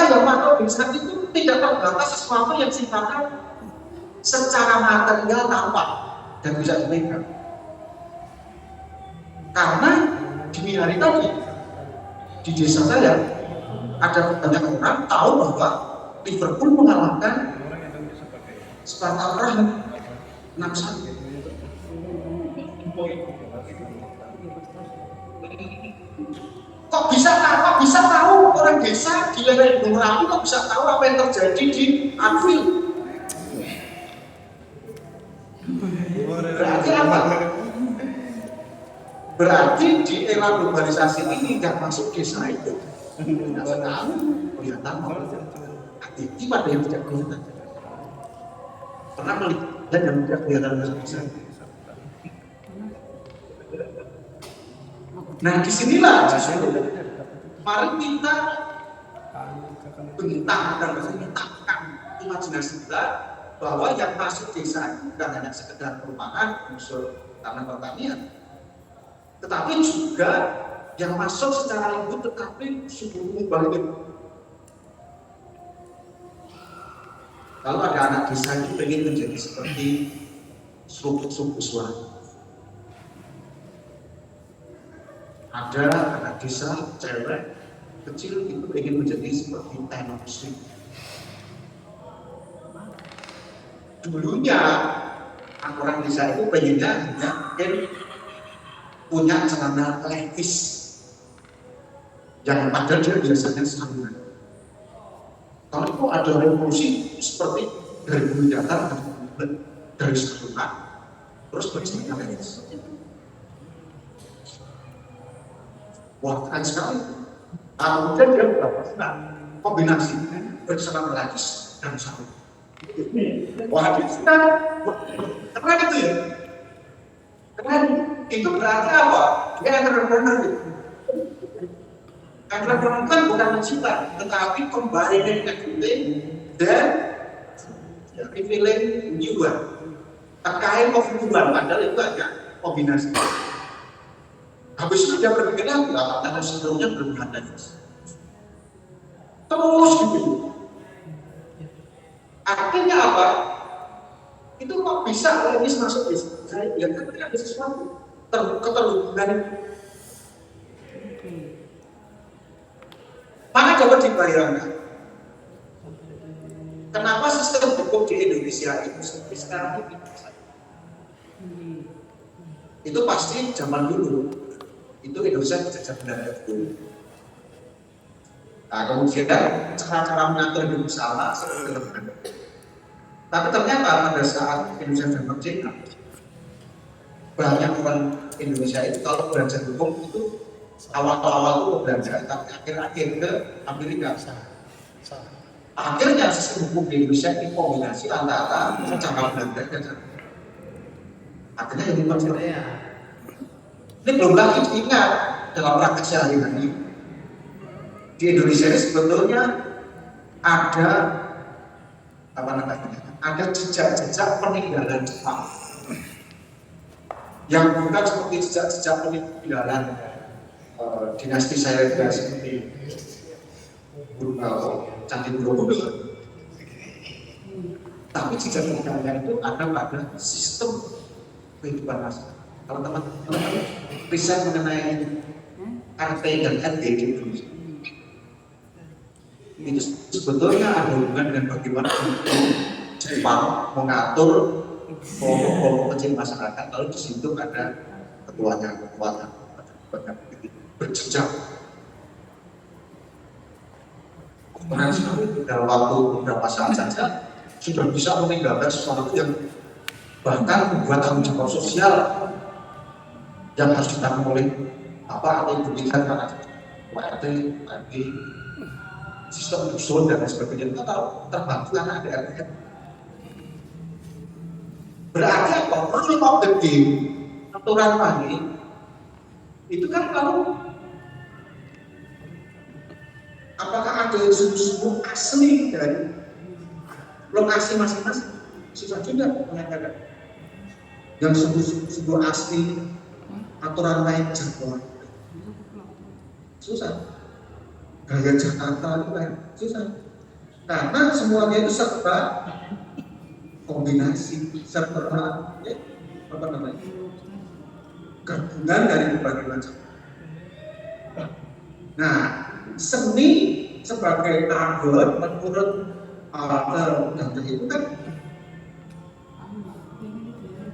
yang masuk desa itu tidak terbatas sesuatu yang sifatnya secara material tampak dan bisa dipegang. Karena dini hari tadi di desa saya ada banyak orang tahu bahwa Liverpool mengalahkan Sparta Praha 6-1. Kok bisa tahu orang desa di lereng Gunung Merapi kok bisa tahu apa yang terjadi di Anfield? Berarti apa? Berarti di era globalisasi ini nggak masuk desa itu. Tidak tahu kelihatan aktif pada yang tidak kelihatan. Pernah melihat yang tidak kelihatan besar. Nah disinilah justru mari kita bentang dan bentangkan imajinasi kita bahwa yang masuk desa bukan hanya sekedar perumahan unsur tanah pertanian, tetapi juga yang masuk secara lembut tetapi sungguh balik. Kalau ada anak desa itu ingin menjadi seperti Suku Suara. Ada anak desa cewek kecil itu ingin menjadi seperti Taylor Swift. Dulunya orang desa itu pengennya hanya punya celana levis yang padahal dia biasanya sarungan. Kalau itu ada revolusi seperti dari bulu datar dari sarungan terus bercelana levis. Wah, keren sekali. Kemudian dia berapa kombinasi bercelana levis dan sarung. Wah, itu keren itu ya. Keren. Itu berarti apa? Dia entrepreneur. Entrepreneur kan bukan mencipta, tetapi kembali dari acting dan feeling new one. Terkait kefuturan, padahal itu agak kombinasi. Habis itu dia berpikirnya enggak, karena sebelumnya belum ada. Terus gitu. Artinya apa? Itu kok bisa logis masuk di saya bilang kan ada sesuatu keterhubungan. Maka dapat dibayangkan kenapa sistem hukum di Indonesia itu sampai sekarang ini itu pasti zaman dulu itu Indonesia dijajah Belanda dulu. Nah, kemudian cara mengatur hidup sama seperti Belanda. Tapi ternyata pada saat Indonesia sudah merdeka, banyak orang Indonesia itu kalau belajar hukum itu awal-awal itu ke Belanda, tapi akhir-akhir ke Amerika. Akhirnya sistem hukum di Indonesia ini kombinasi antara cara Belanda dan cara akhirnya jadi maksudnya. Ini belum lagi diingat dalam praktek sehari-hari di Indonesia ini sebetulnya ada ada jejak-jejak peninggalan Jepang yang bukan seperti jejak-jejak peninggalan dinasti saya seperti Candi Borobudur, tapi jejak peninggalan itu ada pada sistem kehidupan masyarakat. Kalau teman-teman riset mengenai RT dan RT di Indonesia, itu sebetulnya ada hubungan dengan bagaimana Jepang mengatur kelompok-kelompok kecil masyarakat. Lalu di situ ada ketuanya berjejak. Kemarin sekali dalam waktu beberapa saat saja sudah bisa meninggalkan sesuatu yang bahkan membuat tanggung jawab sosial yang harus ditanggung oleh atau diberikan karena RT, sistem dusun dan sebagainya itu terbantu karena ada RT. Berarti apa? Rule of the game, aturan main itu kan kalau apakah ada sungguh-sungguh asli dari lokasi masing-masing? Susah juga mengatakan yang sungguh-sungguh asli aturan main jagoan. Susah. gaya Jakarta itu kayak susah. Karena semuanya itu serba kombinasi, serba ya, apa namanya, gabungan dari berbagai macam. Nah, seni sebagai target menurut Arthur Dante itu kan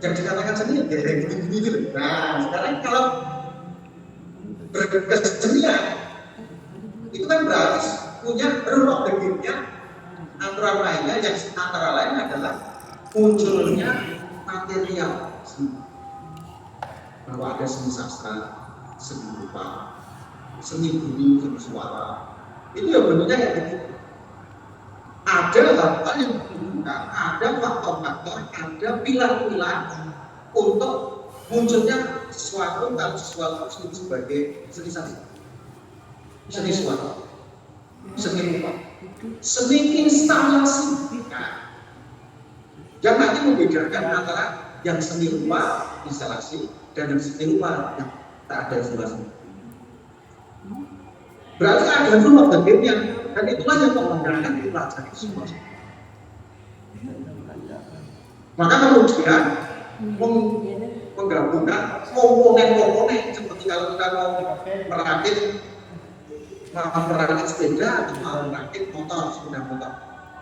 yang dikatakan seni ya gini-gini gitu. Nah, sekarang kalau berkesenian itu kan berarti punya ruang begitnya antara lainnya, yang antara lain adalah munculnya material bahwa ada seni sastra, seni rupa, seni bunyi, seni suara. Itu ya bentuknya kayak begitu. Ada hal-hal yang menunjukkan, ada faktor-faktor, ada pilar-pilar untuk munculnya sesuatu atau sesuatu sebagai seni sastra, seni suara, seni rupa, seni instalasi. Nah, yang nanti membedakan antara yang seni rupa instalasi dan yang seni rupa yang tak ada instalasi. Berarti ada ruang bagiannya, dan itulah yang membedakan dipelajari semua. Maka kemudian menggabungkan komponen-komponen seperti kalau kita mau merakit sepeda atau mau merakit motor, sepeda motor,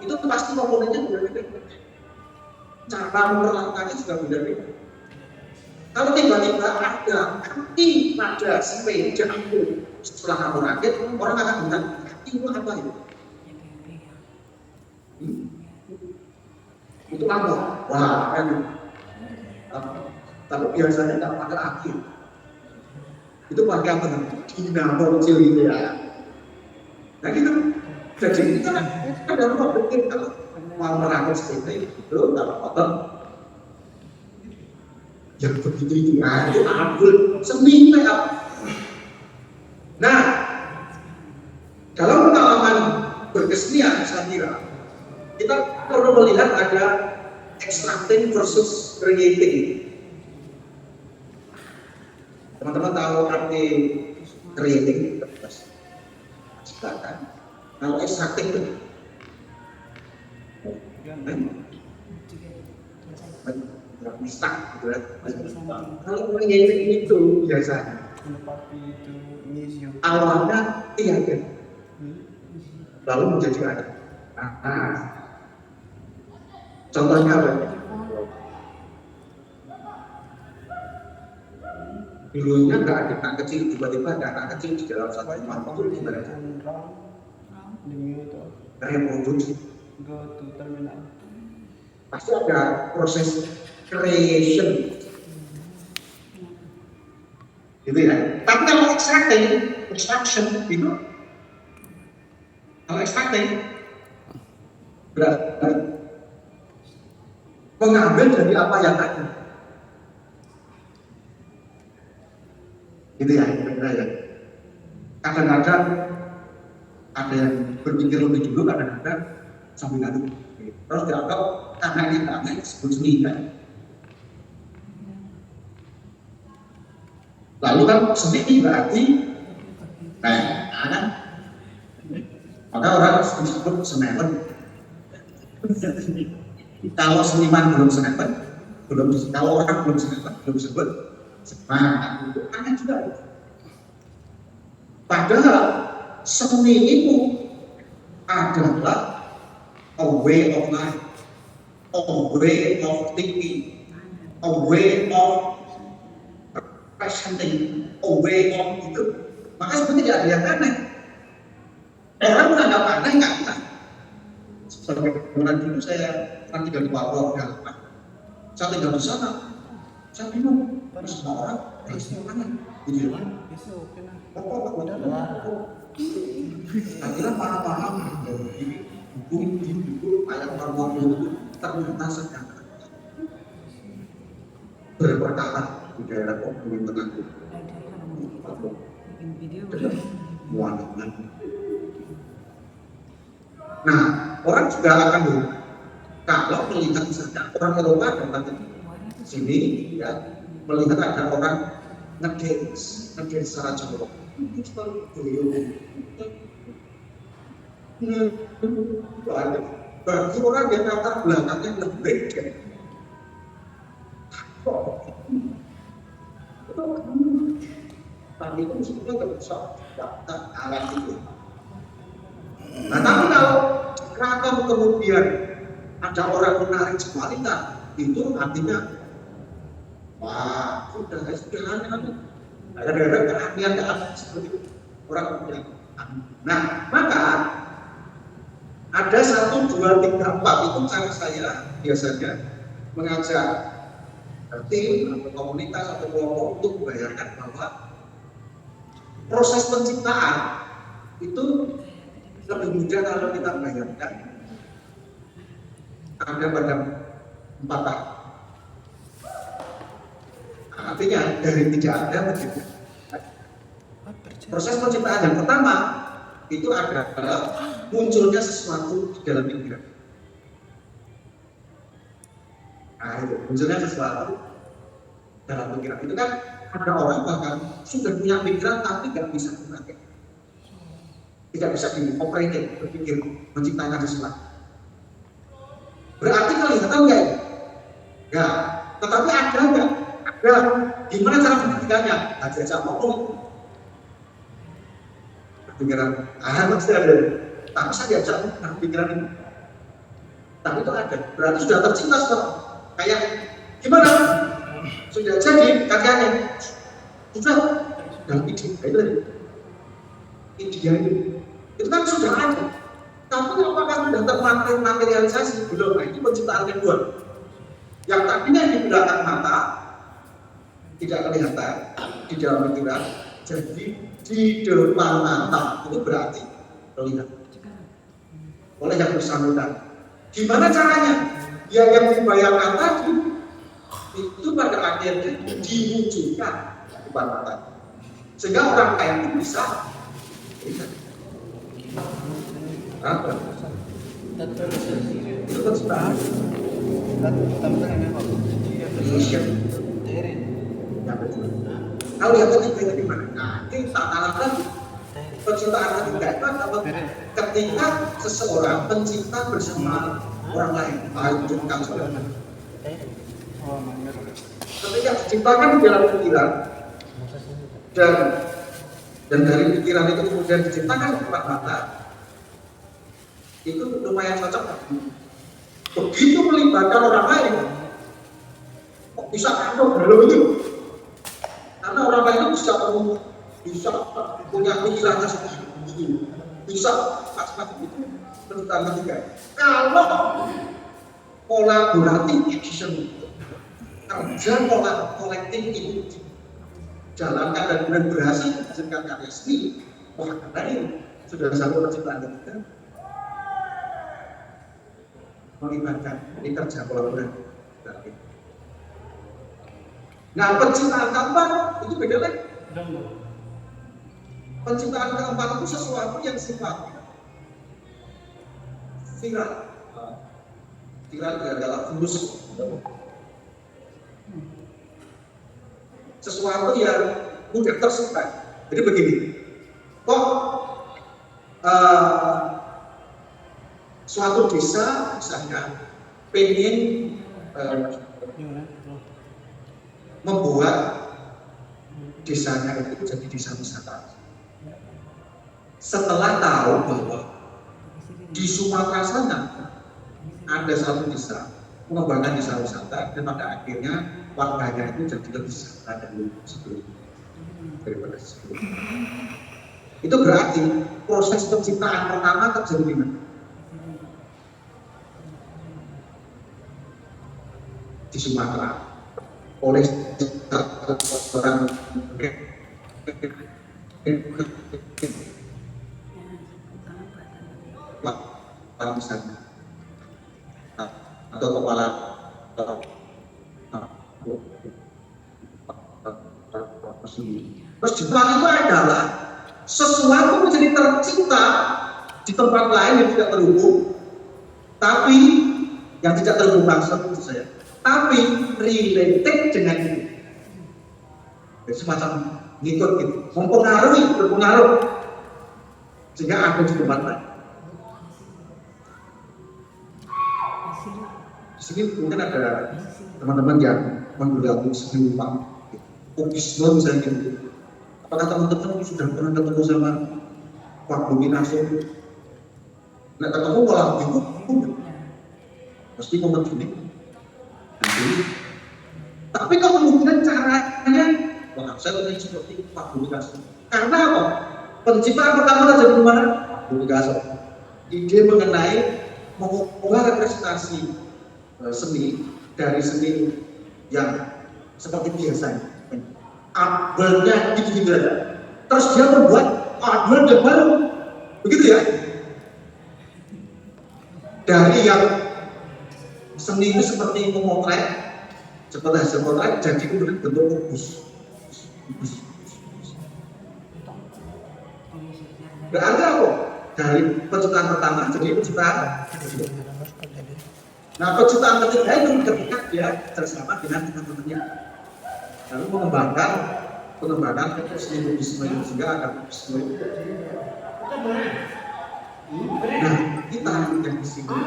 itu pasti komponennya berbeda-beda. Cara memperlakukannya juga beda-beda. Kalau tiba-tiba ada kaki pada sepeda itu setelah kamu rakit, orang akan bilang kaki itu apa itu? Itu lampu. Wah, kan. Tapi biasanya tidak pakai aki. Itu pakai apa? Dinamo kecil gitu ya. Nah gitu. Jadi itu kan ada ruang berpikir kalau mau merakit sepeda itu kalau motor yang begitu itu ampun seni apa? Nah, kalau pengalaman berkesenian saya kira kita perlu melihat ada extracting versus creating. Teman-teman tahu arti creating? Silakan. Kalau extracting itu mistak gitu ya. Kalau creating itu biasanya awalnya tiada, lalu menjadi ada. Nah, contohnya apa? Dulunya nggak ada anak kecil, tiba-tiba ada anak kecil di dalam satu rumah itu gimana? Reproduksi. Pasti ada proses creation, gitu ya. Tapi kalau extraction itu, kalau extracting berarti mengambil dari apa yang ada. Gitu ya, kira-kira ya. Kadang-kadang ada yang berpikir lebih dulu, kadang-kadang sambil lalu. Terus dianggap karena ini karena disebut seni kan. Lalu kan seni berarti, kan? Maka orang disebut senewen. Kalau seniman belum senewen, kalau orang belum senewen, belum disebut semangat. Itu aneh juga. Padahal seni itu adalah a way of life, a way of thinking, a way of presenting, a way of hidup. Maka sebenarnya tidak ada yang aneh. Orang menganggap aneh nggak bisa. Sebagaimana dulu saya kan tinggal di Papua, saya tinggal di sana, saya bingung, semua orang aneh, gitu ya. Akhirnya paham buku ayat Papua itu ternyata sedang berperkara di daerah pegunungan Papua. Nah, orang juga akan kalau melihat misalnya orang Eropa datang ke sini, ya, melihat ada orang ngedance secara jorok, itu selalu Bagi orang yang latar belakangnya lebih tapi itu mestinya nggak bisa daftar alat itu. Nah, tapi kalau kemudian ada orang menarik sekualitas, itu artinya wah, sudah aneh. Ada keahlian seperti itu orang yang. Nah, maka ada 1, 2, 3, 4 itu cara saya biasanya mengajak tim atau komunitas atau kelompok untuk membayangkan bahwa proses penciptaan itu lebih mudah kalau kita bayangkan ada pada 4 tahap. Artinya dari tidak ada menjadi. Proses penciptaan yang pertama itu adalah munculnya sesuatu di dalam pikiran. Nah, itu munculnya sesuatu dalam pikiran. Itu kan ada orang bahkan sudah punya pikiran tapi nggak bisa dipakai, tidak bisa di-operating, berpikir menciptakan sesuatu. Berarti kelihatan nggak ini? Ya, tetapi ada nggak? Ada. Gimana cara membuktikannya? Ajak ngomong. Pikiran, pasti ada. Tapi saya diajak pikiran ini. Tapi itu ada. Berarti sudah tercipta sekarang. Kayak gimana? Sudah jadi karyanya. Sudah dalam ide. Itu ide itu kan sudah ada. Tapi apakah sudah termaterialisasi? Belum. Nah, ini penciptaan kedua. Yang tadinya di belakang mata tidak kelihatan di dalam pikiran, jadi di depan mata itu berarti kelihatan oleh yang bersangkutan. Gimana caranya? Ya yang dibayangkan tadi itu pada akhirnya diwujudkan di depan mata, sehingga orang kaya itu bisa lihat. Apa? Itu penciptaan. Kalau yang ketiga itu gimana? Nah, ini tantangan lagi. Penciptaan ketiga itu adalah ketika seseorang pencipta bersama orang lain. Itu bukan sebenarnya. Ketika diciptakan di dalam pikiran dan dari pikiran itu kemudian diciptakan di depan mata, itu lumayan cocok. Begitu melibatkan orang lain, kok bisa kandung dalam itu? Karena orang lain itu bisa punya pikirannya sendiri, bisa macam-macam itu tentang ketiga. Kalau kolaboratif action, kerja kolektif itu dijalankan dan kemudian berhasil menghasilkan karya seni, wah karena ini sudah satu penciptaan ketiga. Melibatkan ini kerja kolaboratif. Nah, penciptaan keempat itu beda lagi. Penciptaan keempat itu sesuatu yang sifatnya viral. Viral adalah virus. Sesuatu yang mudah tersebar. Jadi begini, kok suatu desa misalnya pengen membuat desanya itu jadi desa wisata. Setelah tahu bahwa di Sumatera sana ada satu desa mengembangkan desa wisata dan pada akhirnya warganya itu jadi lebih sejahtera daripada sebelumnya. Itu berarti proses penciptaan pertama terjadi di mana? Di Sumatera oleh orang misalnya atau kepala terus Jepang itu adalah sesuatu menjadi tercipta di tempat lain yang tidak terhubung, tapi yang tidak terhubung langsung itu saya, tapi related dengan itu. Jadi semacam ngikut gitu, berpengaruh sehingga ada di tempat lain. Di sini mungkin ada teman-teman yang menggelar seni rupa, kubisme misalnya gitu. Apakah teman-teman sudah pernah ketemu sama Pak Bumi Nasir? Nggak ketemu malah bingung, pasti momen gini. Tapi kalau kemudian caranya, wah saya ingin seperti Pak Bumi Nasir. Karena apa? Penciptaan pertama dari mana? Pak Bumi Nasir. Ide mengenai mengolah representasi seni dari seni yang seperti biasanya, artworknya gitu aja. Terus dia membuat artwork yang baru, begitu ya? Dari yang seni itu seperti memotret, seperti hasil potret, jadi kemudian bentuk kubus. Berarti apa? Dari penciptaan pertama jadi penciptaan. Nah, penciptaan ketiga itu ketika dia bersama dengan teman-temannya, lalu pengembangan seni kubisme sehingga ada kubisme. Nah, kita yang di sini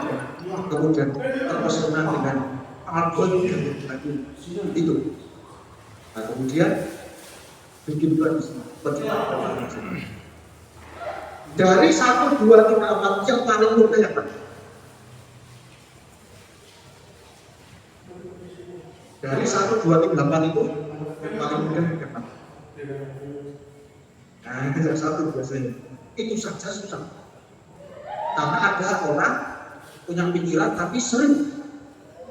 kemudian terpesona dengan album yang tadi itu. Nah, kemudian bikin lagi penciptaan dari 1, 2, 3, 4 yang paling mudah yang mana? Dari 1, 2, 3, 8 itu paling mudah yang mana? Nah, itu yang satu biasanya. Itu saja susah. Karena ada orang punya pikiran tapi sering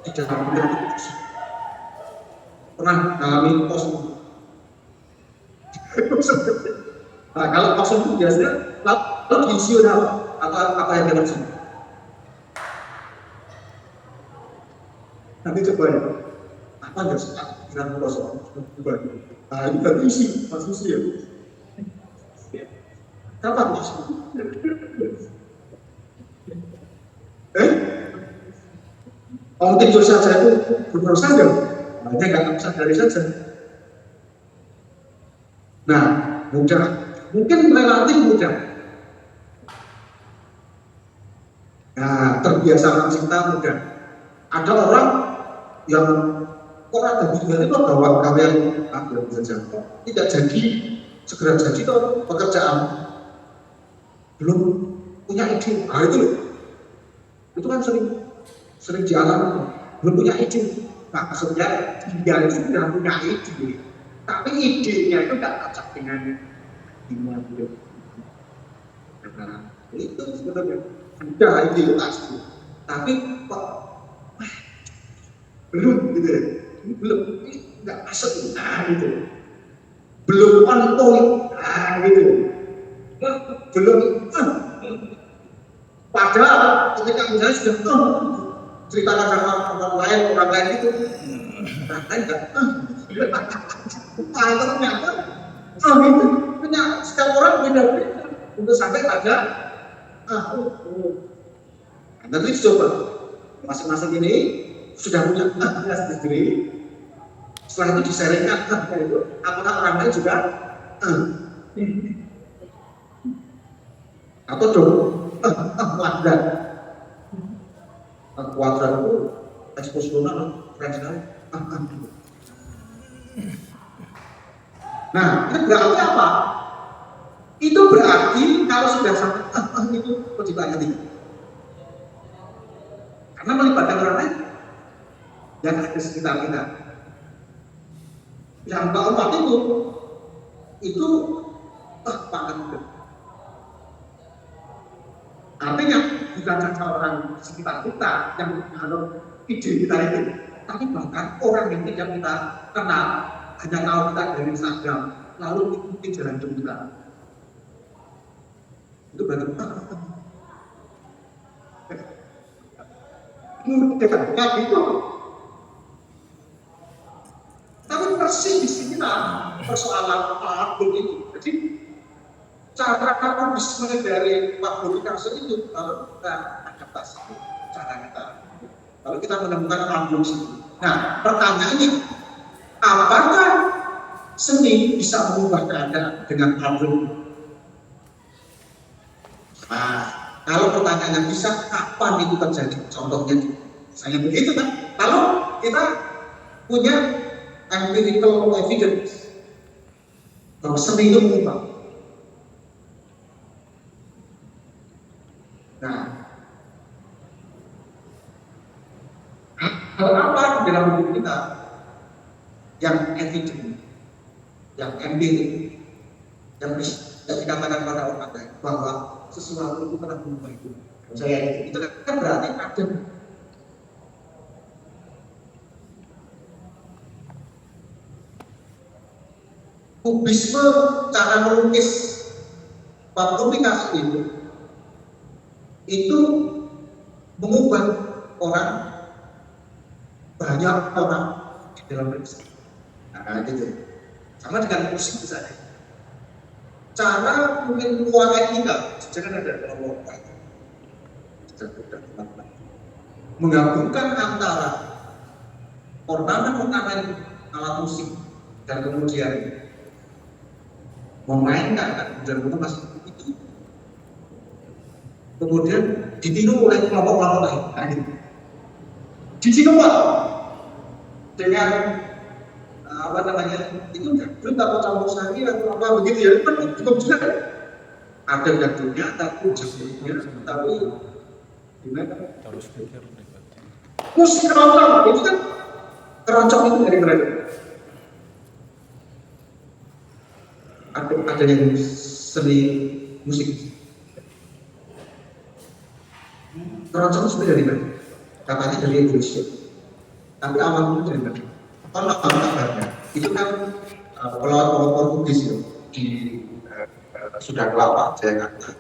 di dalam pikiran itu pernah ngalamin kosong. Nah, kalau kosong itu biasanya lalu diisi apa yang dia maksud? Nanti coba ya. Apa nggak suka pikiran kosong? Coba. Nah, ini kan isi, maksudnya ya. Kapan isi? Kalau tidur saja itu benar saja, banyak nggak bisa dari saja. Nah, mudah, mungkin relatif mudah. Nah, terbiasa cinta mudah. Ada orang yang orang dari itu bawa karya saja, tidak jadi segera jadi tuh pekerjaan, belum punya ide. Nah itu loh. Itu kan sering jalan belum punya ide. Nah, maksudnya dia itu sudah punya ide, tapi idenya itu tidak cocok dengan dunia hidup. Nah, itu sebenarnya sudah ide pasti, tapi kok belum gitu ya, belum nggak masuk. Nah gitu, belum on point. Nah gitu, belum. Padahal ketika misalnya sudah ceritakan sama orang lain itu, orang lain nggak, ternyata itu punya setiap orang beda-beda untuk sampai pada nanti coba masing-masing ini sudah punya sendiri. Setelah itu disaringkan itu, apakah orang lain juga atau dong kuadrat itu eksposional keren sekali. Nah, itu berarti apa? Itu berarti kalau sudah sampai itu penciptaan ketiga. Karena melibatkan orang lain yang ada di sekitar kita. Yang keempat itu pangan hidup. Artinya bukan saja orang sekitar kita yang menganut ide kita itu, tapi bahkan orang yang tidak kita kenal, hanya tahu kita dari Instagram, lalu ikuti jalan hidup kita. Itu berarti mudah gitu. Tapi persis di sini persoalan album itu. Jadi cara kubisme dari Pak Bumi Nasir itu kalau kita adaptasi cara kita, kalau kita menemukan album seni. Nah, pertanyaannya, apakah seni bisa mengubah keadaan dengan album? Nah, kalau pertanyaannya bisa, kapan itu terjadi? Contohnya Misalnya begitu kan. Lalu kita punya empirical evidence bahwa seni itu mengubah. Nah, hal apa di dalam hidup kita yang evident, yang empirik, yang bisa dikatakan pada orang lain bahwa sesuatu itu pernah berubah itu. Saya itu kan berarti ada kubisme cara melukis Pablo Picasso itu mengubah orang, banyak orang di dalam musik. Nah, gitu. Sama dengan musik misalnya. Cara mungkin ruang etika, jangan ada kelompok menggabungkan antara ornamen alat musik dan kemudian memainkan dan masih itu kemudian ditiru oleh kelompok-kelompok lain. Nah, gitu. Di sini dengan apa namanya itu belum tahu campur sari atau apa begitu ya, kan cukup juga ada jatuhnya tapi jatuhnya tapi gimana musik keroncong itu kan keroncong itu dari mereka ada yang seni musik keroncong itu dari mana katanya dari Indonesia tapi awalnya dari mana kalau kabarnya itu kan pelawat Portugis ya, di Sunda Kelapa, Jakarta.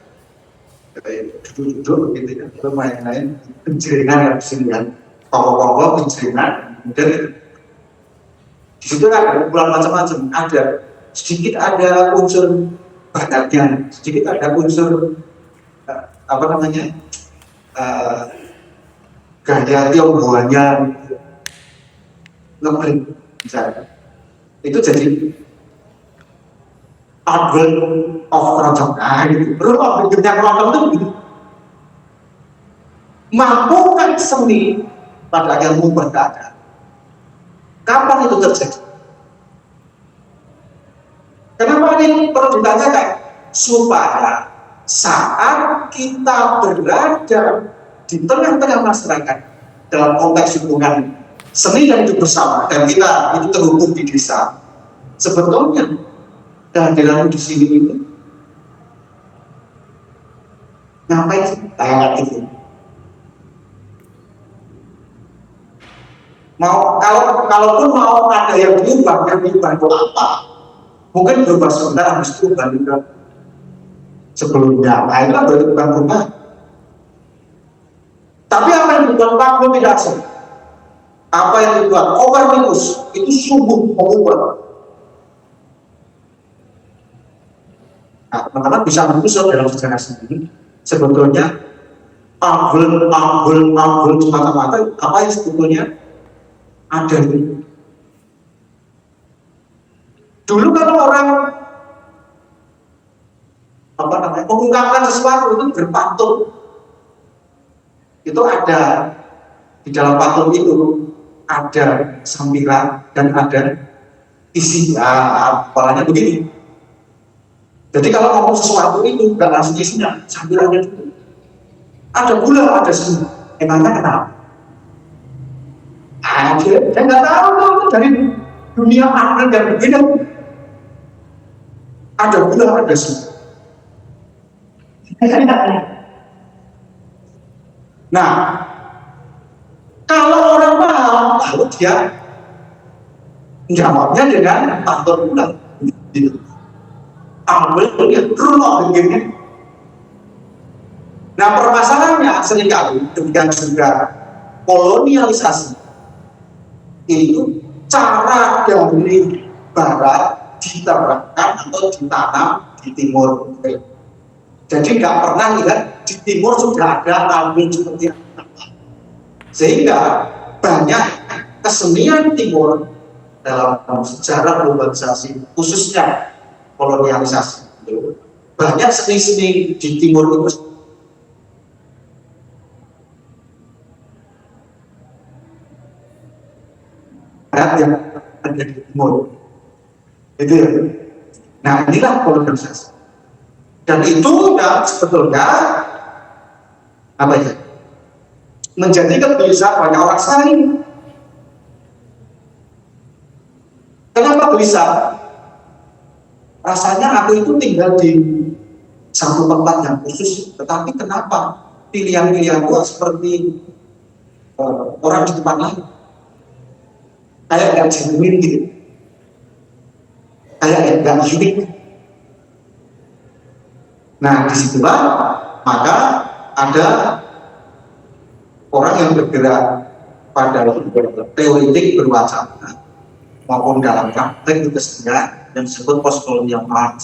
Duduk-duduk gitu ya, main-main penjeringan yang sini kan, pokok-pokok penjeringan, kemudian di situ ada kumpulan macam-macam, sedikit ada unsur badatnya, sedikit ada unsur apa namanya gaya Tionghoanya, ngebring misalnya, itu jadi outbreak of keroncong. Nah gitu, berubah bentuknya keroncong itu begitu. Mampu kan seni pada yang mengubah keadaan. Kapan itu terjadi? Kenapa ini perlu ditanyakan? Supaya saat kita berada di tengah-tengah masyarakat dalam konteks hubungan seni dan hidup bersama, dan kita itu terhubung di desa, sebetulnya kehadiran di sini itu ngapain sih kayak gitu? Kalaupun mau ada yang berubah itu apa? Mungkin berubah sebentar habis itu balik ke sebelumnya. Nah itu kan berubah. Tapi apa yang dibuat Pablo Picasso? Apa yang dibuat Copernicus itu sungguh mengubah. Nah, teman-teman bisa menyusul dalam sejarah sendiri. Sebetulnya Pablo semata-mata apa yang sebetulnya ada ini. Dulu kalau orang apa namanya mengungkapkan sesuatu itu berpatung, itu ada di dalam patung itu ada sambilan dan ada isi apalanya begini. Jadi kalau ngomong sesuatu itu bukan langsung isinya, sambilannya itu ada gula, ada semua. Emangnya kenapa? Dia nggak tahu tuh dari dunia makna dan begini. Ada gula, ada semua. Nah, kalau orang paham, lalu dia menjawabnya dengan pantun ulang. Ambil dia rumah begini. Nah permasalahannya seringkali demikian juga kolonialisasi itu cara dari barat diterapkan atau ditanam di timur. Jadi nggak pernah lihat di timur sudah ada ambil seperti apa. Sehingga banyak kesenian timur dalam sejarah globalisasi khususnya kolonialisasi itu banyak seni-seni di timur itu yang ada di timur. Itu ya. Nah inilah kolonisasi. Dan itu yang sebetulnya apa ya? Menjadi kegelisahan banyak orang sekarang ini. Kenapa gelisah? Rasanya aku itu tinggal di satu tempat yang khusus, tetapi kenapa pilihan-pilihanku seperti orang di tempat lain? Kayak nggak genuine gitu, kayak nggak unik. Nah disitulah maka ada orang yang bergerak pada teoretik berwacana maupun dalam praktek kesenian yang disebut postkolonial art,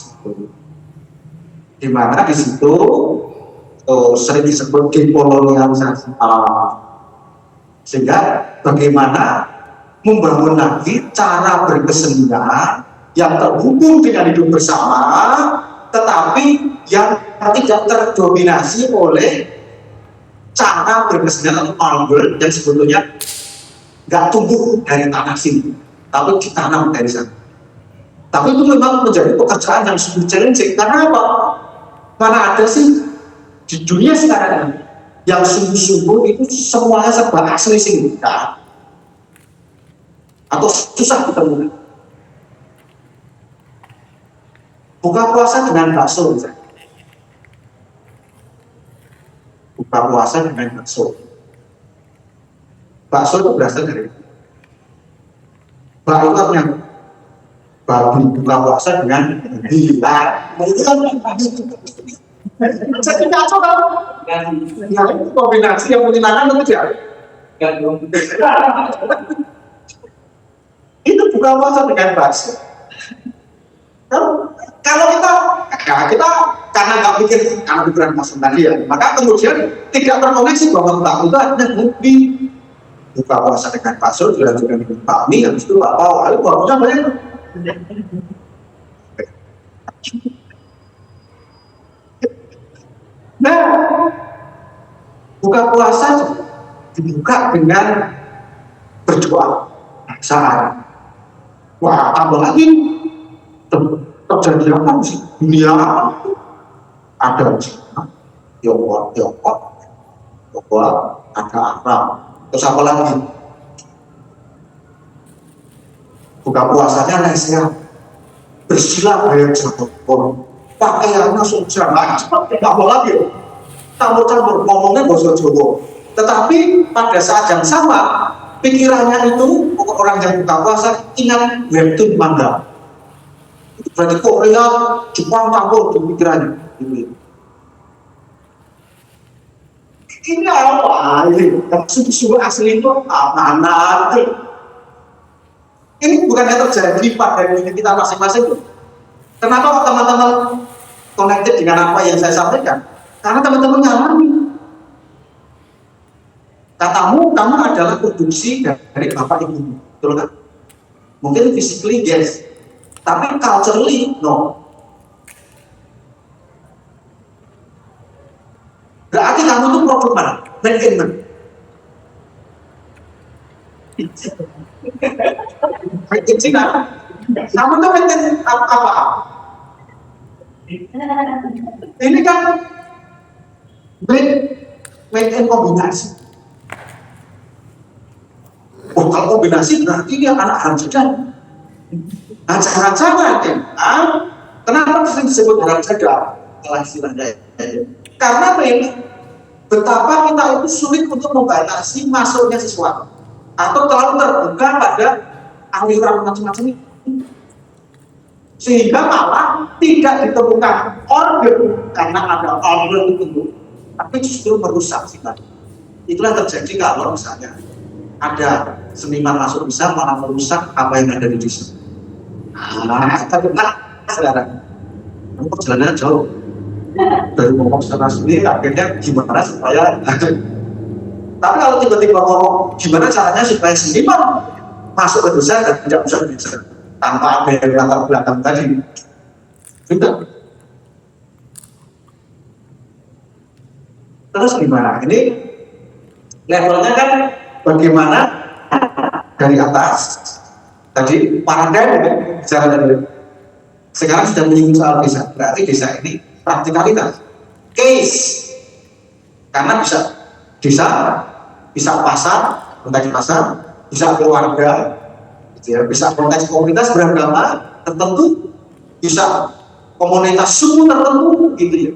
di mana di situ sering disebut dekolonialisasi art, sehingga bagaimana membangun lagi cara berkesenian yang terhubung dengan hidup bersama, tetapi yang tidak terdominasi oleh cara berkesenian atau malware yang sebetulnya nggak tumbuh dari tanah sini, tapi ditanam dari sana. Tapi itu memang menjadi pekerjaan yang sungguh challenging. Karena apa? Mana ada sih di dunia sekarang ini yang sungguh-sungguh itu semuanya serba asli sih, nah, atau susah ketemu. Buka puasa dengan bakso, misalnya. Buka puasa dengan bakso. Bakso itu berasal dari bakso itu artinya babi. Buka puasa dengan hilang. Itu kan jadi kacau kan? Nah itu kombinasi yang menyenangkan itu dia. Itu buka puasa dengan bakso. Kalau kita karena nggak pikir karena pikiran masuk tadi ya, maka kemudian tidak terkoneksi bahwa bakso itu ada hobi. Buka puasa dengan bakso, juga dengan bakmi, habis itu bakpao, lalu baksonya banyak itu. Nah, buka puasa dibuka dengan berjuang sehari. Wah, tambah lagi terjadi apa sih? Dunia ada Cina, Tiongkok, ada Arab, terus apa lagi? Buka puasanya Indonesia, bersilah gaya Jepang, pakaiannya sosial, nggak apa lagi, campur-campur ngomongnya bahasa Jawa. Tetapi pada saat yang sama, pikirannya itu orang yang buka puasa ingat webtoon manga. Berarti Korea, Jepang campur di pikirannya. Ini apa? Ini sungguh asli itu mana? Ini bukan yang terjadi pada diri kita masing-masing. Kenapa teman-teman connected dengan apa yang saya sampaikan? Karena teman-teman ngalami. Katamu, kamu adalah produksi dari bapak ibu, betul kan? Mungkin physically yes, tapi culturally no. Berarti kamu tuh produk mana? Make in man. Make in Cina. Kamu tuh make in apa? Ini kan make in kombinasi. Oh, kalau kombinasi berarti dia anak haram sedang. Nah, jangan-jangan kenapa sering disebut haram sedang? Kalau istilahnya karena betapa kita itu sulit untuk membatasi masuknya sesuatu atau terlalu terbuka pada aliran macam-macam ini, sehingga malah tidak ditemukan order karena ada order itu, tapi justru merusak sih tadi. Itulah terjadi kalau misalnya ada seniman masuk bisa malah merusak apa yang ada di desa. Nah, kita benar sekarang. Kamu perjalanannya jauh. Dari ngomong sana sini, akhirnya gimana supaya tapi kalau tiba-tiba ngomong gimana caranya supaya seniman masuk ke desa dan tidak bisa bisa tanpa ada yang latar belakang tadi, tidak. Terus gimana? Ini levelnya kan bagaimana dari atas Tadi paradigm ya, bicara dari sekarang sudah menyinggung soal desa. Berarti desa ini praktikalitas, case, karena bisa desa, bisa pasar, konteks pasar, bisa keluarga, gitu ya, bisa konteks komunitas beragama tertentu, bisa komunitas suku tertentu, gitu ya,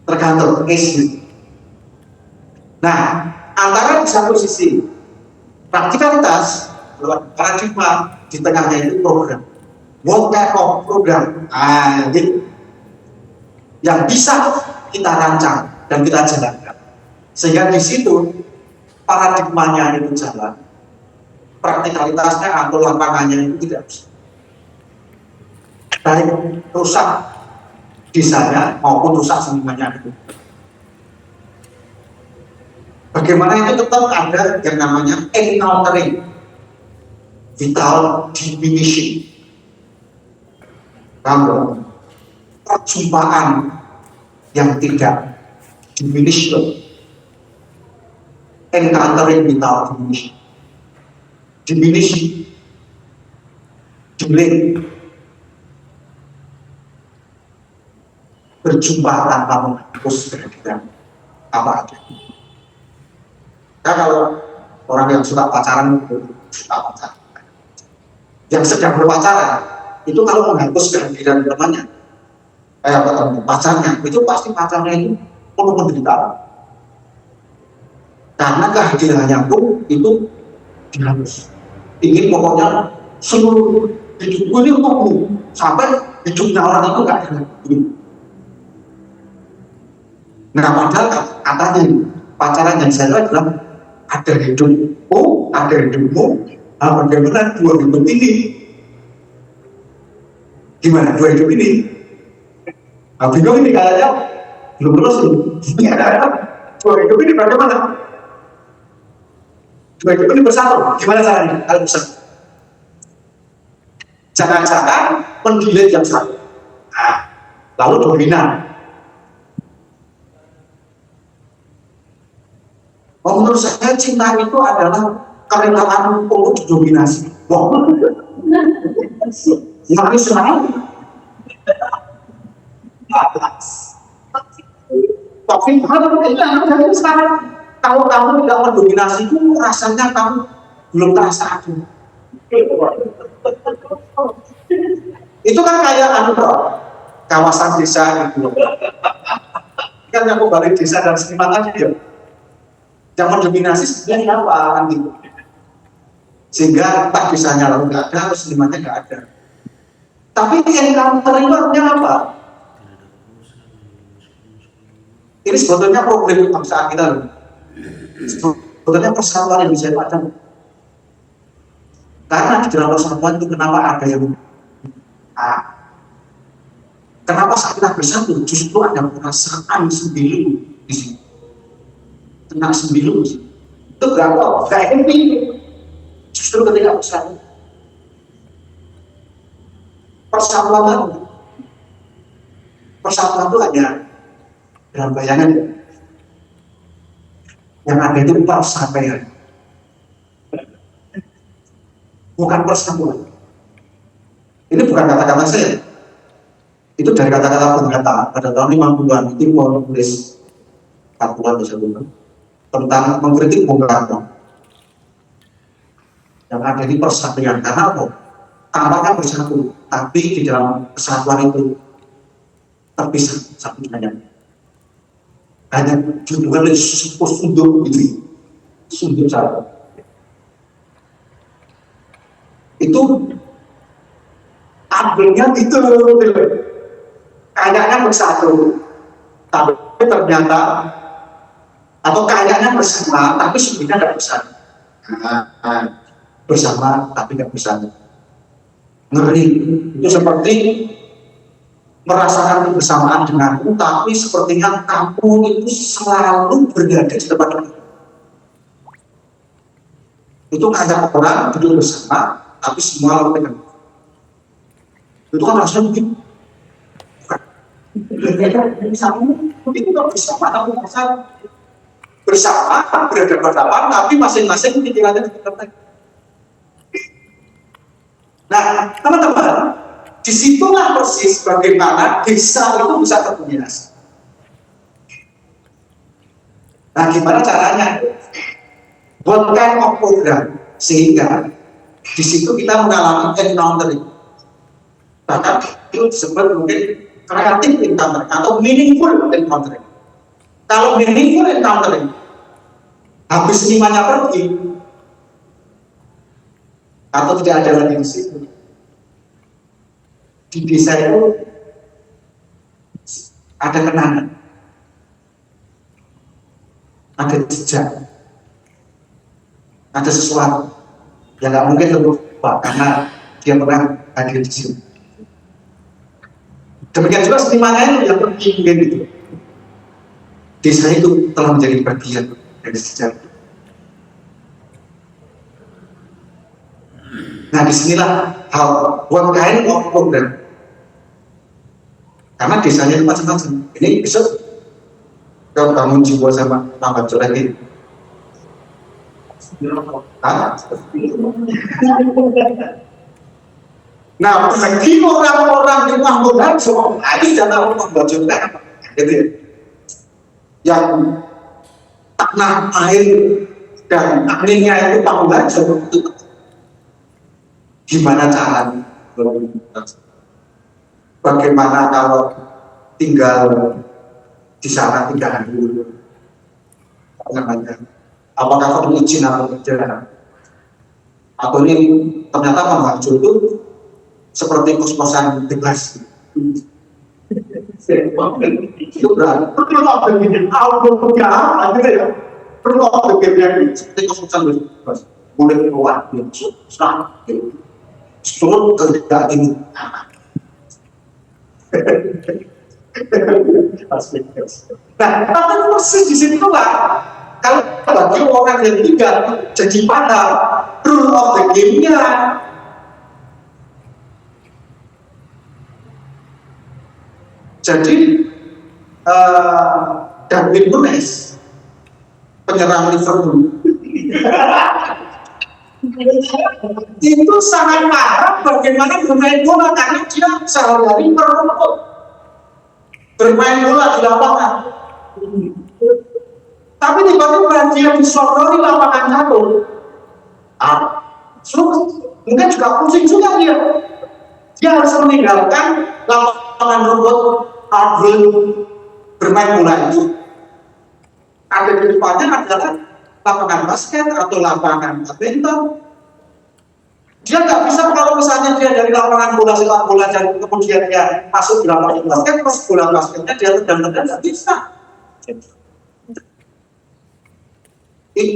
tergantung case gitu. Nah, antara di satu sisi praktikalitas, paradigma, di tengahnya itu program, what kind of program, gitu, yang bisa kita rancang dan kita jalankan, sehingga di situ paradigmanya itu jalan, praktikalitasnya atau lapangannya itu tidak bisa, baik rusak desanya maupun rusak senimannya itu. Bagaimana itu tetap ada yang namanya encountering without diminishing, perjumpaan yang tidak diminish, encountering without diminishing, diminishing, delay, berjumpa tanpa menghapus kehadiran apa ada. Nah, kalau orang yang suka pacaran itu suka pacaran, yang sedang berpacaran itu kalau menghapus kehadiran temannya, kayak pacarnya, itu pasti pacarnya itu penuh penderitaan, karena kehadirannya pun itu dihapus. Ingin pokoknya seluruh hidupku ini untukmu, sampai hidupnya orang itu nggak ada. Nah, padahal katanya pacaran yang saya adalah ada hidupmu, ada hidupmu. Nah, bagaimana dua hidup ini? Gimana dua hidup ini? Nah, bingung ini kayaknya belum terus ini. Dua hidup ini bagaimana? Dua hidup ini bersatu. Gimana caranya? Kalau bisa, jangan-jangan mendilet yang satu. Nah, lalu dominan. Menurut saya cinta itu adalah kerelaan untuk didominasi. Wah, tapi sekarang tapi itu sekarang kalau kamu tidak mendominasi itu rasanya kamu belum terasa adil. Itu kan kayak kawasan desa gitu. Kan yang kembali desa dan seniman tadi ya. Yang mendominasi sebenarnya apa kan gitu, sehingga tak bisanya lalu nggak ada, terus senimannya nggak ada. Tapi yang kamu terima artinya apa? Ini sebetulnya problem bangsa kita loh. Sebetulnya persatuan Indonesia itu ada. Karena di dalam persatuan itu kenapa ada yang kenapa saat kita bersatu justru ada perasaan sembilu di sini. Kena sembilu itu berapa? Kayak ini justru ketika bersatu persatuan itu hanya dalam bayangan yang ada itu persatuan, bukan persatuan. Ini bukan kata-kata saya, itu dari kata-kata Bung Hatta pada tahun 50-an itu mau nulis 40-an bisa bukan tentang mengkritik Bung Karno yang ada di persatuan. Karena apa? Tampaknya bersatu, tapi di dalam kesatuan itu terpisah satu dengan yang hanya hubungan dari sunduk gitu, sunduk satu. Itu ambilnya itu kayaknya bersatu, tapi ternyata atau kayaknya bersama tapi sebenarnya nggak bersama. Bersama tapi nggak bersama. Ngeri. Itu seperti merasakan kebersamaan denganku, tapi sepertinya kamu itu selalu berada di tempat lain. Itu kayak orang duduk bersama, tapi semua lalu pegang. Itu kan rasanya mungkin bukan. Itu kalau bersama, tapi bersama berada berhadapan, tapi masing-masing pikirannya di tempat lain. Nah, teman-teman, disitulah persis bagaimana desa itu bisa terkoordinasi. Nah, gimana caranya? What kind of program sehingga di situ kita mengalami encountering, bahkan itu disebut mungkin creative encountering atau meaningful encountering. Kalau meaningful encountering, habis semuanya pergi atau tidak ada lagi di situ, di desa itu ada kenangan, ada jejak, ada sesuatu yang nggak mungkin terlupa karena dia pernah hadir di sini. Demikian juga setimanya yang pergi mungkin itu. Desa itu telah menjadi bagian dari sejarah. Nah, disinilah hal what kind of program. Karena desanya itu macam-macam. Ini besok kalau bangun jiwa sama tambah curah ini. Nah, bagi orang-orang di Mahmudan, itu sudah tahu tambah curah, gitu ya. Yang tanah air dan anginnya itu Mahmudan, itu gimana caranya? Bagaimana kalau tinggal di sana 3 hari dulu? Apakah perlu izin atau tidak? Atau ini ternyata Pak itu seperti kos-kosan bebas. Itu berarti perlu bikin auto kerjaan gitu ya. Perlu bikin seperti kos-kosan bebas. Boleh keluar, susah. Suruh kerja ini. Nah, tapi persis di situ lah. Kalau bagi orang yang tidak jadi paham rule of the game-nya, jadi Darwin Nunes penyerang Liverpool itu sangat paham bagaimana bermain bola karena dia sehari-hari bermain bola di lapangan. Tapi tiba-tiba dia disodori lapangan catur. Mungkin juga pusing juga dia. Dia harus meninggalkan lapangan rumput bermain bola itu. Ada di depannya adalah lapangan basket atau lapangan badminton. Dia nggak bisa kalau misalnya dia dari lapangan bola sepak bola dan kemudian dia masuk di lapangan basket, terus bola basketnya dia tendang-tendang, nggak bisa.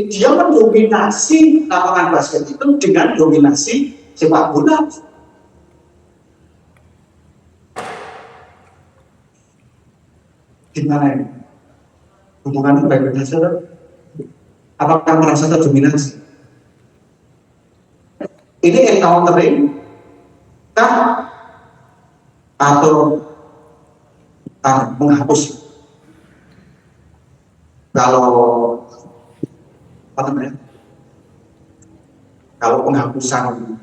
Dia mendominasi lapangan basket itu dengan dominasi sepak bola. Gimana ini? Hubungannya baik-baik saja. Apakah merasa terdominasi? Ini encountering kah atau menghapus? Kalau apa namanya? Kalau penghapusan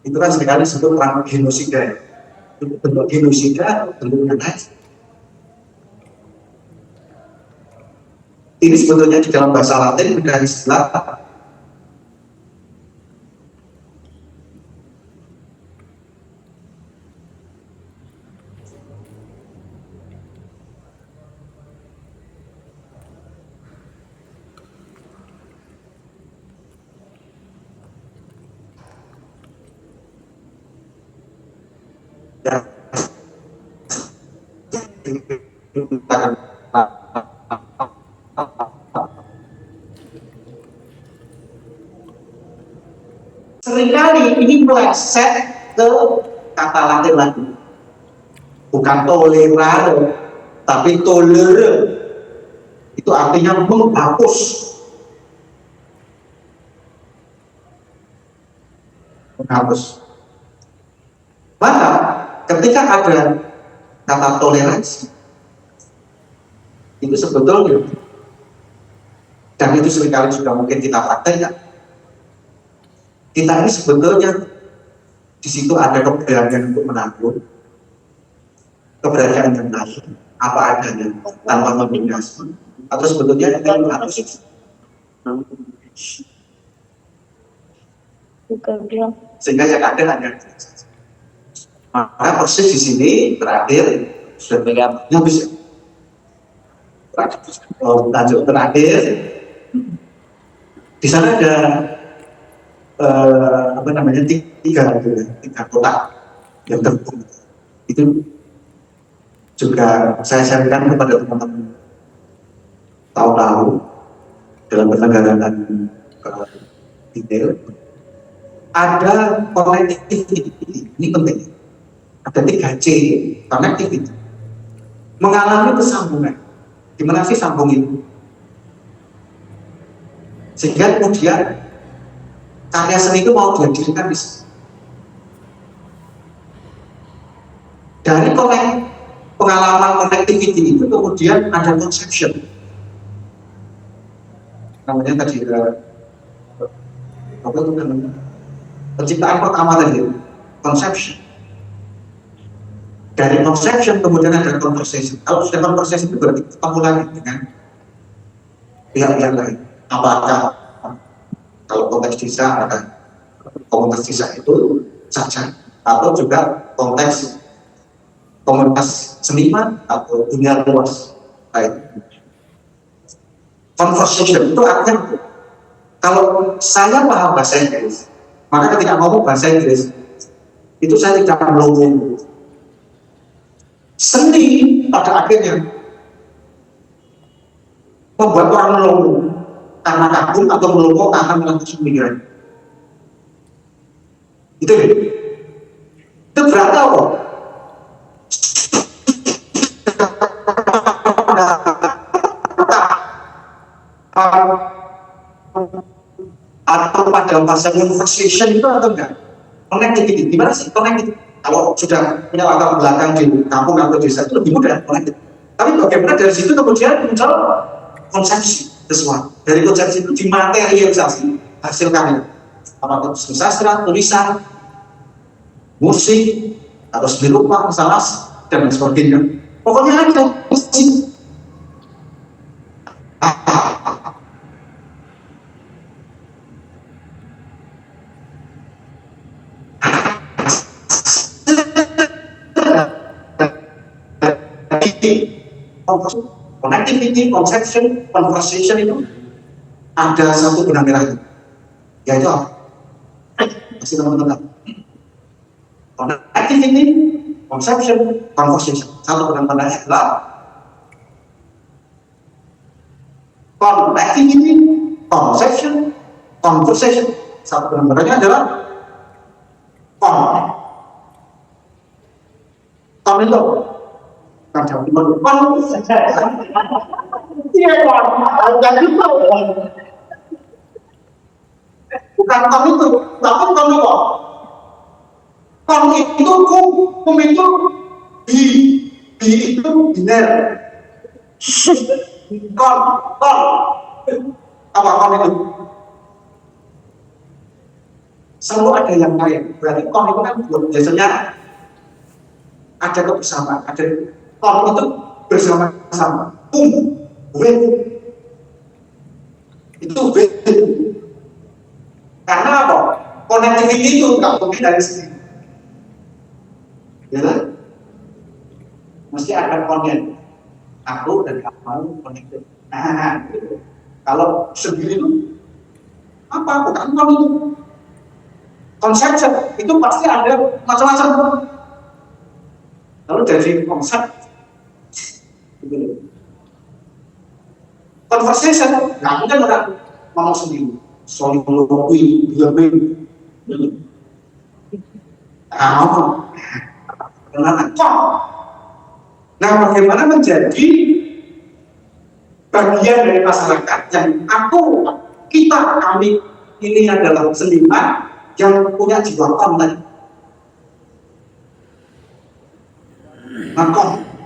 itu kan seringkali disebut perang genosida ya. Bentuk genosida, bentuk genocida. Ini sebetulnya di dalam bahasa Latin ada istilah seringkali ini meleset ke kata Latin lagi, bukan tolerare tapi tolere, itu artinya menghapus. Maka ketika ada kata toleransi itu sebetulnya, dan itu seringkali juga mungkin kita praktekkan, kita ini sebetulnya di situ ada keberanian untuk menanggung, keberanian yang lain, apa adanya, tanpa membingasi, atau sebetulnya kita harus sehingga yang ada hanya maka persis di sini terakhir sudah habis lanjut terakhir di sana ada tiga kotak yang terhubung. Itu juga saya sharingkan kepada teman-teman tahu dalam penyelenggaraan detail. Ada connectivity, ini penting. Ada 3C, connectivity. Mengalami kesambungan. Gimana sih sambung itu? Sehingga kemudian karya seni itu mau dihadirkan di sini. Dari pengalaman connectivity itu kemudian ada conception. Namanya tadi apa itu namanya? Penciptaan pertama tadi, conception. Dari conception kemudian ada conversation. Kalau sudah conversation itu berarti ketemu lagi dengan pihak-pihak lain. Apakah kalau konteks desa ada komunitas desa itu saja, atau juga konteks komunitas seniman atau dunia luas lain. Conversation itu artinya kalau saya paham bahasa Inggris, maka ketika ngomong bahasa Inggris itu saya tidak melongo. Seni pada akhirnya membuat orang melongo karena kagum atau melongo karena melakukan pemikiran. Itu berarti apa? Atau pada masa conversation itu atau enggak? Connectivity, gimana sih connectivity? Kalau sudah punya latar belakang di kampung atau desa itu lebih mudah connected. Tapi bagaimana dari situ kemudian muncul konsepsi sesuatu. Dari konsepsi itu dimaterialisasi hasil karya. Apakah itu sastra, tulisan, musik, atau seni rupa, salah dan sebagainya. Pokoknya ada musik. Connectivity, conception, conversation itu ada satu benang merah, yaitu apa? Masih teman-teman. Connectivity, conception, conversation, satu benang merahnya adalah connectivity, conception, conversation, satu benang merahnya adalah itu Jawa Timur, bukan kom itu, tapi kom itu. Kom itu kum itu bi itu biner. Kom apa kom itu? Selalu ada yang lain. Berarti kom itu kan biasanya ada kebersamaan, ada kom itu bersama-sama. Itu karena apa? Connectivity itu nggak mungkin dari sini. Ya, mesti ada konen. Aku dan kamu connected. Nah, gitu. Kalau sendiri itu apa? Bukan kon itu. Konsep itu pasti ada macam-macam. Lalu dari konsep conversation, nggak mungkin orang ngomong sendiri, soliloquy, dialog, nah, bagaimana menjadi bagian dari masyarakat yang kami ini adalah seniman yang punya jiwa konten,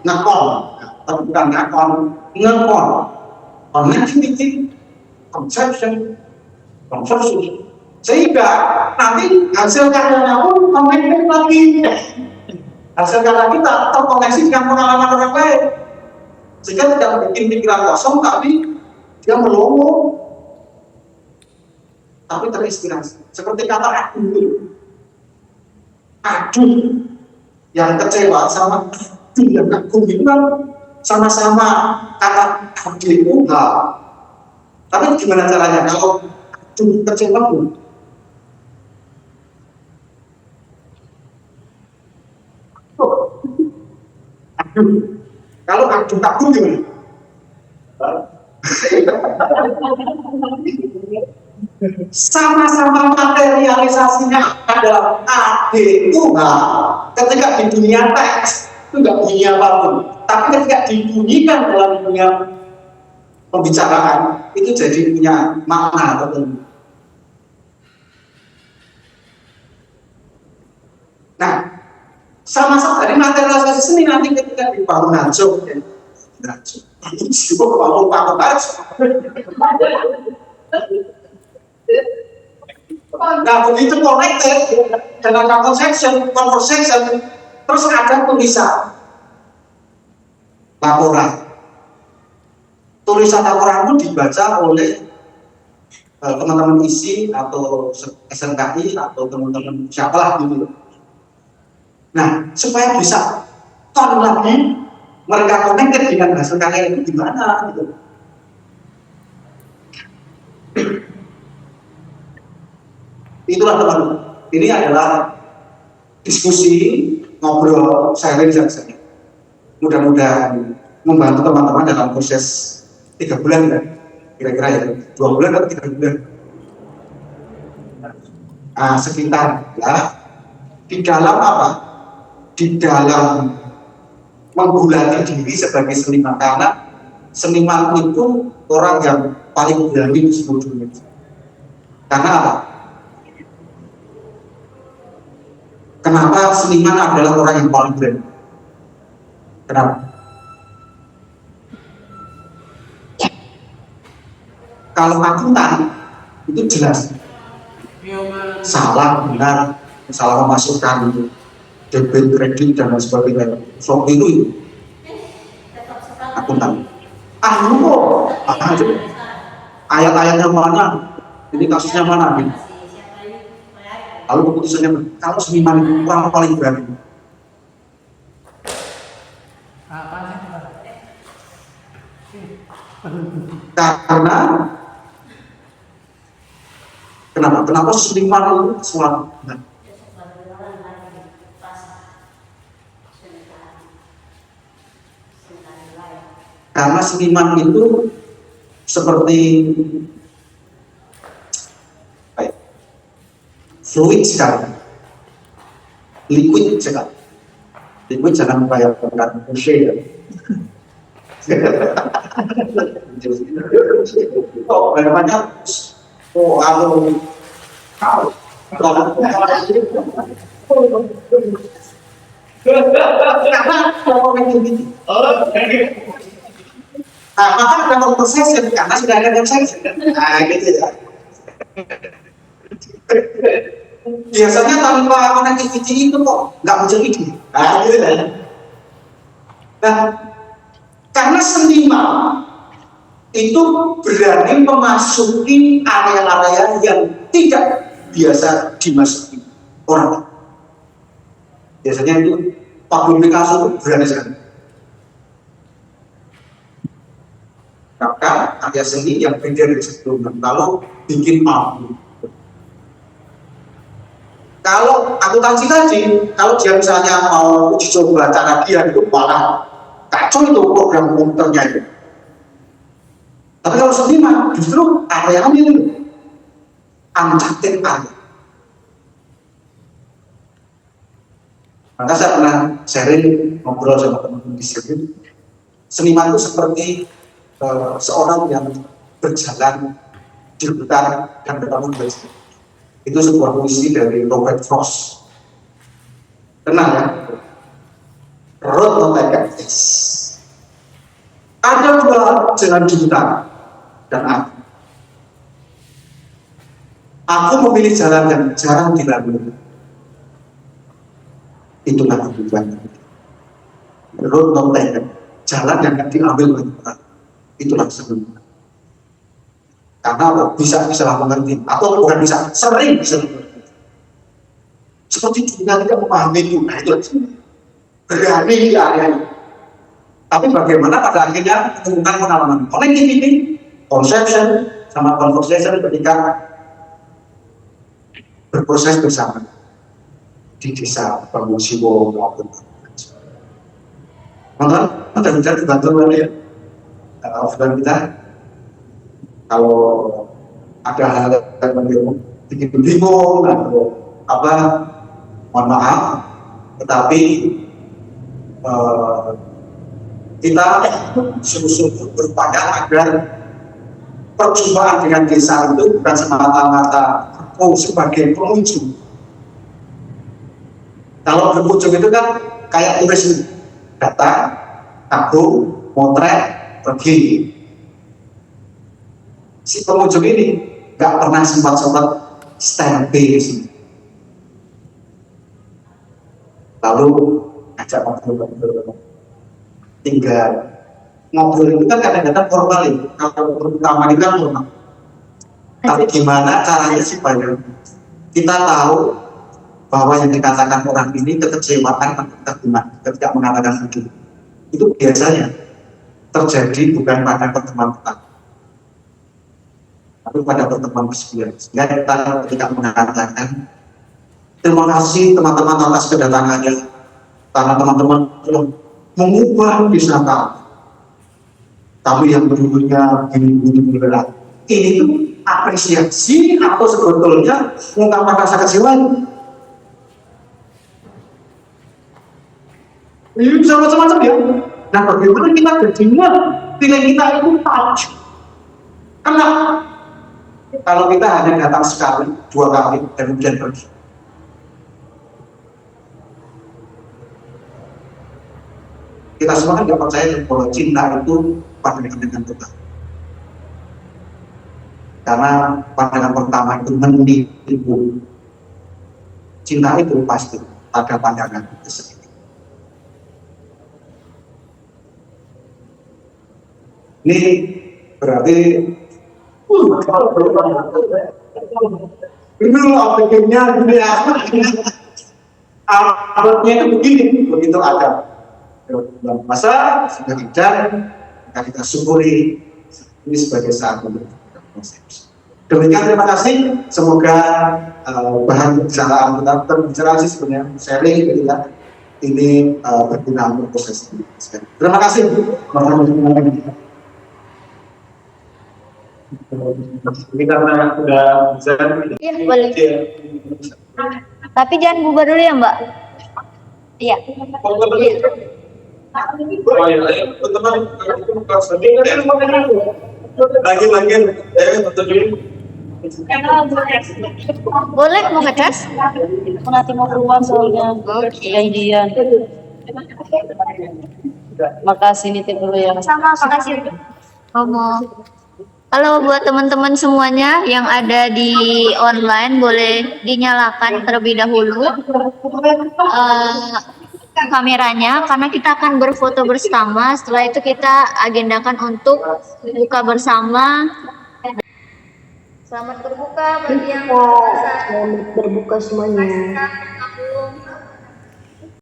ngakon, tapi bukan ngakon, connectivity, conception, conversation, Sehingga nanti hasil karyanya pun connected lagi. Hasil karya kita terkoneksi dengan pengalaman orang lain. Sehingga tidak bikin pikiran kosong, tapi dia melongo, tapi terinspirasi. Seperti kata aduh, yang kecewa sama aduh yang kagum itu kan sama-sama kata aduh, tapi gimana caranya kalau aduh kecewa pun? Aduh, kalau aduh kagum gimana? Sama-sama materialisasinya adalah ADUH. Ketika di dunia teks itu nggak bunyi apapun, tapi ketika dibunyikan dalam dunia pembicaraan itu jadi punya makna tertentu. Nah, sama-sama dari materialisasi seni nanti ketika dibangun Najo, itu bangun Pak Nah, begitu connected dengan conversation, terus ada tulisan laporan. Tulisan laporan itu dibaca oleh teman-teman ISI atau SNKI atau teman-teman siapalah gitu. Nah, supaya bisa lagi mereka connected dengan hasil karya itu gimana gitu. Itulah teman-teman. Ini adalah diskusi, ngobrol, sharing saja. Mudah-mudahan membantu teman-teman dalam proses 3 bulan ya, kira-kira ya, 2 bulan atau 3 bulan. Nah, sekitar ya, di dalam apa? Di dalam menggulati diri sebagai seniman, karena seniman itu orang yang paling berani di seluruh dunia. Karena apa? Kenapa seniman adalah orang yang paling berani? Kenapa? Kalau akuntan itu jelas salah benar, salah memasukkan itu debit kredit dan lain sebagainya. So itu akuntan. Ayat-ayatnya mana? Ini kasusnya mana? Gitu. Lalu keputusannya, kalau seniman itu orang paling berani. Karena kenapa seniman itu selalu benar? Karena seniman itu seperti fluid sekali, liquid sekali. Liquid jangan bayangkan ya. Oh, bagaimana? Oh, maka ada conversation karena sudah ada conversation. Nah, gitu ya. Biasanya tanpa connectivity itu kok nggak muncul ide. Nah, gitu ya. Nah, karena seniman itu berani memasuki area-area yang tidak biasa dimasuki orang. Biasanya itu Pablo Picasso itu berani sekali. Maka karya seni yang beda dari sebelumnya, lalu bikin malu. Kalau akuntansi tadi, kalau dia misalnya mau uji coba cara dia itu malah kacau itu program komputernya itu. Tapi kalau seniman justru areanya itu uncharted area. Maka saya pernah sharing ngobrol sama teman-teman di sini. Seniman itu seperti seorang yang berjalan di hutan dan bertemu dengan itu sebuah puisi dari Robert Frost. Tenang ya. Road not like a face. Ada dua jalan di hutan dan aku. Aku memilih jalan yang jarang dilalui. Itulah kebutuhan. Road not taken. Jalan yang diambil banyak orang. Itulah sebenarnya. Karena apa? Bisa mengerti. Atau bukan bisa, sering bisa mengerti. Seperti juga tidak memahami itu. Nah itu berani di area itu. Tapi bagaimana pada akhirnya menemukan pengalaman connectivity, conception, sama conversation ketika berproses bersama di desa Pangosiwo maupun mudah-mudahan dibantu oleh offline kita. Kalau ada hal yang bikin bingung atau apa, mohon maaf, tetapi kita sungguh-sungguh berupaya agar perjumpaan dengan desa itu bukan semata-mata sebagai pengunjung. Kalau berkunjung itu kan kayak turis, datang, tabung, motret, pergi. Si pengunjung ini nggak pernah sempat standby di sini. Lalu ajak ngobrol, tinggal ngobrol itu kan kadang-kadang formal ya. Kalau pertama itu kan formal. Tapi gimana caranya supaya kita tahu bahwa yang dikatakan orang ini kekecewaan kita tidak mengatakan begitu. Itu biasanya terjadi bukan pada pertemuan pertama, tapi pada pertemuan ke-9. Sehingga kita tidak mengatakan terima kasih teman-teman atas kedatangannya, karena teman-teman telah mengubah desa kami yang dulunya gini berat. Ini tuh apresiasi atau sebetulnya mengungkapkan rasa kecewaan. Ini bisa macam-macam ya. Nah, bagaimana kita jadinya nilai kita itu tahu? Karena kalau kita hanya datang sekali, 2 kali, dan kemudian pergi. Kita semua kan tidak percaya bahwa cinta itu pandangan dengan Tuhan. Karena pandangan pertama itu menipu. Cinta itu pasti ada pandangan tersebut. Ini berarti ini objeknya dunia alatnya itu begini, begitu ada masa sudah hujan, maka kita syukuri ini sebagai saat untuk konsep. Demikian, terima kasih. Semoga bahan pembicaraan kita berbicara sih sebenarnya sharing ketika ini berguna untuk proses ini. Terima kasih. Ini karena sudah bisa. Iya, boleh. Tapi jangan bubar dulu ya, Mbak. Iya. Boleh mau ngecas? Aku nanti mau keluar soalnya janjian. Makasih nitip dulu ya. Sama, makasih. Ngomong. Kalau buat teman-teman semuanya yang ada di online boleh dinyalakan terlebih dahulu kameranya karena kita akan berfoto bersama. Setelah itu kita agendakan untuk buka bersama. Selamat berbuka bagi yang Selamat berbuka semuanya.